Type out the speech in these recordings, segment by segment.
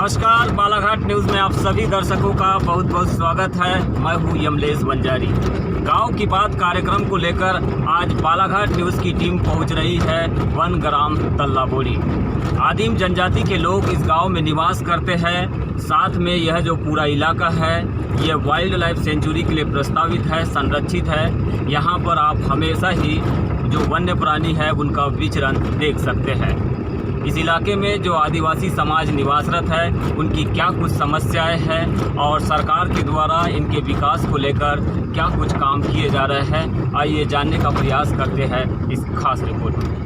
नमस्कार, बालाघाट न्यूज़ में आप सभी दर्शकों का बहुत बहुत स्वागत है। मैं हूं यमलेश बंजारी। गांव की बात कार्यक्रम को लेकर आज बालाघाट न्यूज़ की टीम पहुंच रही है वन ग्राम तल्लाबोड़ी। आदिम जनजाति के लोग इस गांव में निवास करते हैं। साथ में यह जो पूरा इलाका है यह वाइल्ड लाइफ सेंचुरी के लिए प्रस्तावित है, संरक्षित है। यहाँ पर आप हमेशा ही जो वन्य प्राणी है उनका विचरण देख सकते हैं। इस इलाके में जो आदिवासी समाज निवासरत है उनकी क्या कुछ समस्याएं हैं और सरकार के द्वारा इनके विकास को लेकर क्या कुछ काम किए जा रहे हैं, आइए जानने का प्रयास करते हैं इस खास रिपोर्ट में।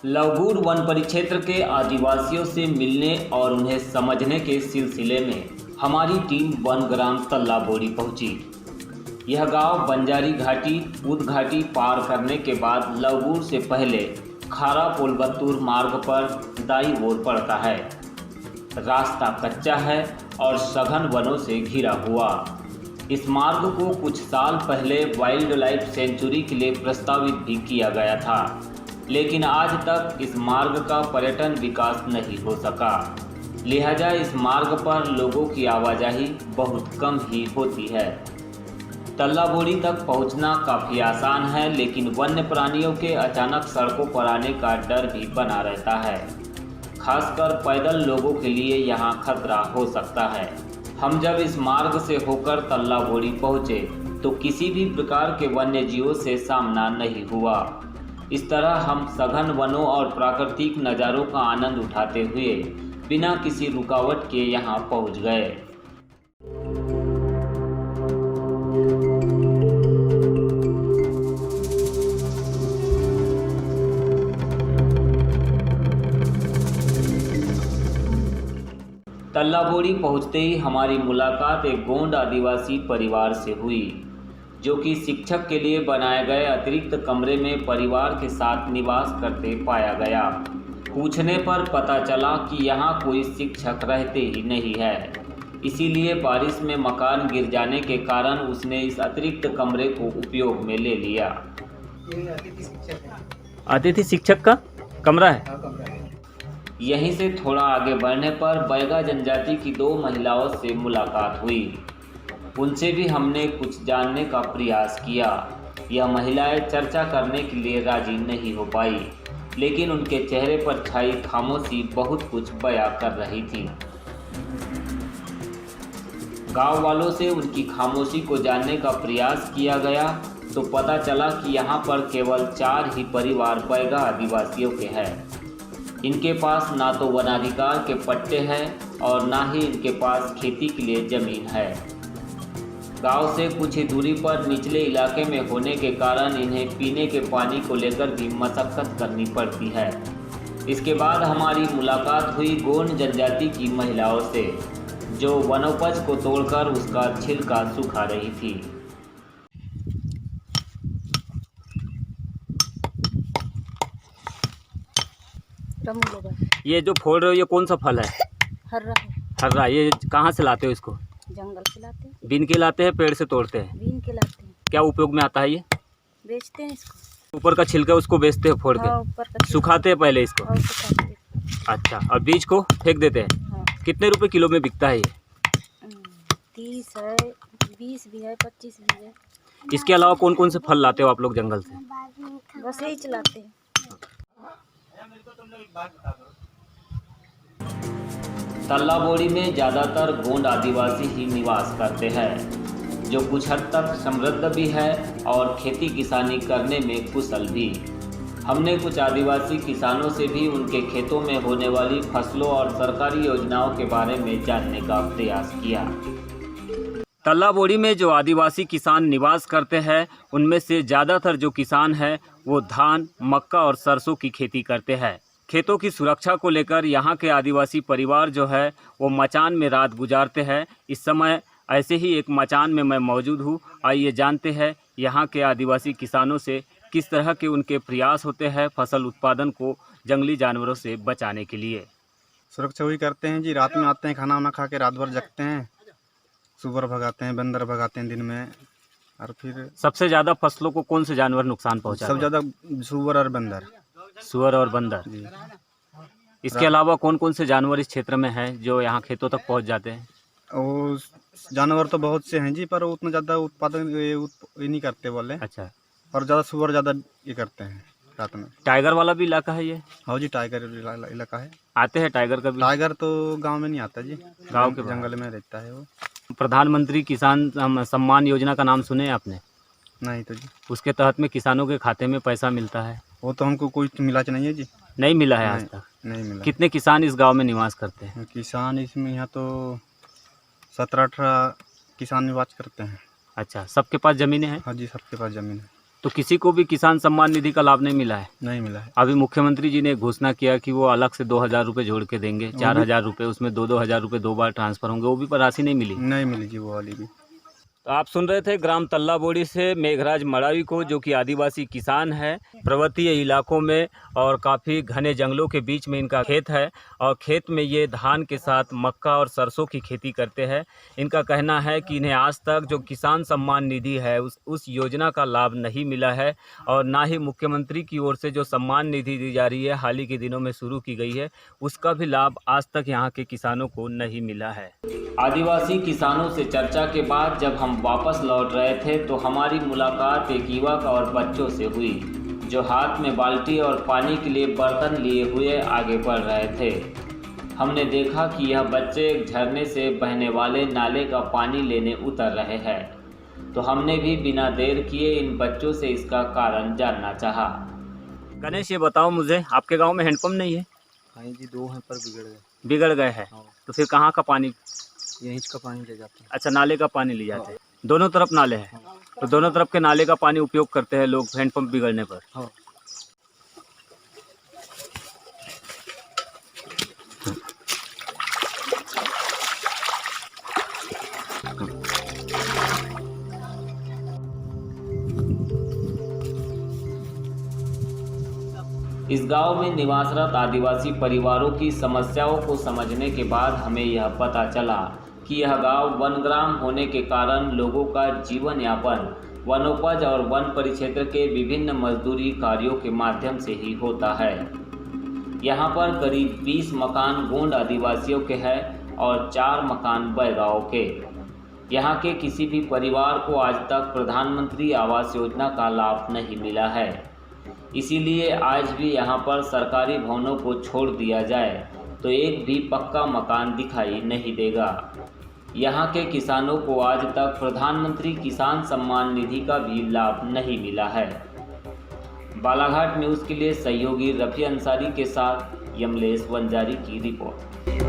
लवगुड़ वन परिक्षेत्र के आदिवासियों से मिलने और उन्हें समझने के सिलसिले में हमारी टीम वन ग्राम तल्लाबोड़ी पहुंची। यह गांव बंजारी घाटी उद घाटी पार करने के बाद लवगुड़ से पहले खारा पोलबत्तूर मार्ग पर दाई ओर पड़ता है। रास्ता कच्चा है और सघन वनों से घिरा हुआ। इस मार्ग को कुछ साल पहले वाइल्ड लाइफ सेंचुरी के लिए प्रस्तावित भी किया गया था, लेकिन आज तक इस मार्ग का पर्यटन विकास नहीं हो सका। लिहाजा इस मार्ग पर लोगों की आवाजाही बहुत कम ही होती है। तल्लाबोड़ी तक पहुंचना काफ़ी आसान है, लेकिन वन्य प्राणियों के अचानक सड़कों पर आने का डर भी बना रहता है। खासकर पैदल लोगों के लिए यहां खतरा हो सकता है। हम जब इस मार्ग से होकर तल्लाबोड़ी पहुंचे तो किसी भी प्रकार के वन्य जीवों से सामना नहीं हुआ। इस तरह हम सघन वनों और प्राकृतिक नज़ारों का आनंद उठाते हुए बिना किसी रुकावट के यहाँ पहुँच गए। तल्लाबोड़ी पहुँचते ही हमारी मुलाकात एक गोंड आदिवासी परिवार से हुई, जो कि शिक्षक के लिए बनाए गए अतिरिक्त कमरे में परिवार के साथ निवास करते पाया गया। पूछने पर पता चला कि यहाँ कोई शिक्षक रहते ही नहीं है, इसीलिए बारिश में मकान गिर जाने के कारण उसने इस अतिरिक्त कमरे को उपयोग में ले लिया। अतिथि शिक्षक का कमरा है। यहीं से थोड़ा आगे बढ़ने पर बैगा जनजाति की 2 महिलाओं से मुलाकात हुई। उनसे भी हमने कुछ जानने का प्रयास किया। यह महिलाएं चर्चा करने के लिए राजी नहीं हो पाई, लेकिन उनके चेहरे पर छाई खामोशी बहुत कुछ बयां कर रही थी। गांव वालों से उनकी खामोशी को जानने का प्रयास किया गया तो पता चला कि यहाँ पर केवल 4 ही परिवार बैगा आदिवासियों के हैं। इनके पास ना तो वनाधिकार के पट्टे हैं और ना ही इनके पास खेती के लिए जमीन है। गांव से कुछ ही दूरी पर निचले इलाके में होने के कारण इन्हें पीने के पानी को लेकर भी मशक्कत करनी पड़ती है। इसके बाद हमारी मुलाकात हुई गोंड जनजाति की महिलाओं से, जो वनोपज को तोड़कर उसका छिलका सुखा रही थी। ये जो फोड़ रहे हो ये कौन सा फल है? हर्रा। हर्रा। ये कहाँ से लाते हो इसको? जंगल से लाते हैं। बीन के लाते हैं, पेड़ से तोड़ते हैं? बीन के लाते हैं। क्या उपयोग में आता है ये? बेचते हैं इसको। ऊपर का छिलका उसको बेचते हैं फोड़ के? हाँ, ऊपर का सुखाते हैं पहले इसको? हाँ, सुखाते हैं। अच्छा, और बीज को फेंक देते हैं? हाँ। कितने रुपए किलो में बिकता है ये? 30 है, 20 भी है, 25 भी है। इसके अलावा कौन कौन से फल लाते हो आप लोग जंगल से? बस यही चलाते हैं। तल्लाबोड़ी में ज़्यादातर गोंड आदिवासी ही निवास करते हैं, जो कुछ हद तक समृद्ध भी है और खेती किसानी करने में कुशल भी। हमने कुछ आदिवासी किसानों से भी उनके खेतों में होने वाली फसलों और सरकारी योजनाओं के बारे में जानने का प्रयास किया। तल्लाबोड़ी में जो आदिवासी किसान निवास करते हैं उनमें से ज़्यादातर जो किसान हैं वो धान, मक्का और सरसों की खेती करते हैं। खेतों की सुरक्षा को लेकर यहाँ के आदिवासी परिवार जो है वो मचान में रात गुजारते हैं। इस समय ऐसे ही एक मचान में मैं मौजूद हूँ। आइए जानते हैं यहाँ के आदिवासी किसानों से किस तरह के उनके प्रयास होते हैं फसल उत्पादन को जंगली जानवरों से बचाने के लिए। सुरक्षा वही करते हैं जी, रात में आते हैं, खाना वाना खा के रात भर जगते हैं, सुअर भगाते हैं, बंदर भगाते हैं दिन में, और फिर सबसे ज़्यादा फसलों को कौन से जानवर नुकसान पहुंचाते सब हैं? ज़्यादा सुअर और बंदर सुअर और बंदर। जी। इसके अलावा कौन कौन से जानवर इस क्षेत्र में हैं जो यहाँ खेतों तक पहुँच जाते हैं? और जानवर तो बहुत से हैं जी, पर उतना ज़्यादा उत्पादन ये नहीं करते बोले, अच्छा, और ज़्यादा सुअर ज़्यादा ये करते हैं रात में। टाइगर वाला भी इलाका है ये? हाँ जी, टाइगर इलाका है। आते हैं टाइगर का भी? टाइगर तो गांव में नहीं आता जी, गांव के जंगल में रहता है वो। प्रधानमंत्री किसान सम्मान योजना का नाम सुने आपने? नहीं तो जी, उसके तहत में किसानों के खाते में पैसा मिलता है? वो तो हमको कोई मिला नहीं है जी। नहीं मिला है आज तक? नहीं मिला। कितने किसान इस गांव में निवास करते हैं? किसान इसमें यहाँ तो 17-18 किसान निवास करते हैं। अच्छा, सबके पास ज़मीनें हैं? हाँ जी, सबके पास ज़मीन है। तो किसी को भी किसान सम्मान निधि का लाभ नहीं मिला है? नहीं मिला है। अभी मुख्यमंत्री जी ने घोषणा किया कि वो अलग से 2,000 रुपये जोड़ के देंगे, 4,000 रुपये, उसमें 2-2 हज़ार रुपये 2 बार ट्रांसफ़र होंगे, वो भी पर राशि नहीं मिली। नहीं मिली जी वो वाली भी। तो आप सुन रहे थे ग्राम तल्लाबोड़ी से मेघराज मड़ावी को, जो कि आदिवासी किसान है, पर्वतीय इलाकों में और काफ़ी घने जंगलों के बीच में इनका खेत है, और खेत में ये धान के साथ मक्का और सरसों की खेती करते हैं। इनका कहना है कि इन्हें आज तक जो किसान सम्मान निधि है उस योजना का लाभ नहीं मिला है, और ना ही मुख्यमंत्री की ओर से जो सम्मान निधि दी जा रही है, हाल ही के दिनों में शुरू की गई है, उसका भी लाभ आज तक यहाँ के किसानों को नहीं मिला है। आदिवासी किसानों से चर्चा के बाद जब हम वापस लौट रहे थे तो हमारी मुलाकात एक युवक और बच्चों से हुई, जो हाथ में बाल्टी और पानी के लिए बर्तन लिए हुए आगे बढ़ रहे थे। हमने देखा कि यह बच्चे एक झरने से बहने वाले नाले का पानी लेने उतर रहे हैं, तो हमने भी बिना देर किए इन बच्चों से इसका कारण जानना चाहा। गणेश, ये बताओ मुझे, आपके गांव में हैंडपंप नहीं है? हाँ जी, 2 हैं पर बिगड़ गए हैं, तो फिर कहाँ का पानी? यहीं का पानी ले जाते हैं। अच्छा, नाले का पानी ले जाते हैं। दोनों तरफ नाले हैं, तो दोनों तरफ के नाले का पानी उपयोग करते हैं लोग हैंडपंप बिगड़ने पर। हाँ। इस गांव में निवासरत आदिवासी परिवारों की समस्याओं को समझने के बाद हमें यह पता चला कि यह गांव वनग्राम होने के कारण लोगों का जीवन यापन वनोपज और वन परिक्षेत्र के विभिन्न मजदूरी कार्यों के माध्यम से ही होता है। यहाँ पर करीब 20 मकान गोंड आदिवासियों के हैं और 4 मकान बैगांव के। यहाँ के किसी भी परिवार को आज तक प्रधानमंत्री आवास योजना का लाभ नहीं मिला है। इसीलिए आज भी यहाँ पर सरकारी भवनों को छोड़ दिया जाए तो एक भी पक्का मकान दिखाई नहीं देगा। यहाँ के किसानों को आज तक प्रधानमंत्री किसान सम्मान निधि का भी लाभ नहीं मिला है। बालाघाट न्यूज़ के लिए सहयोगी रफ़ी अंसारी के साथ यमलेश वंजारी की रिपोर्ट।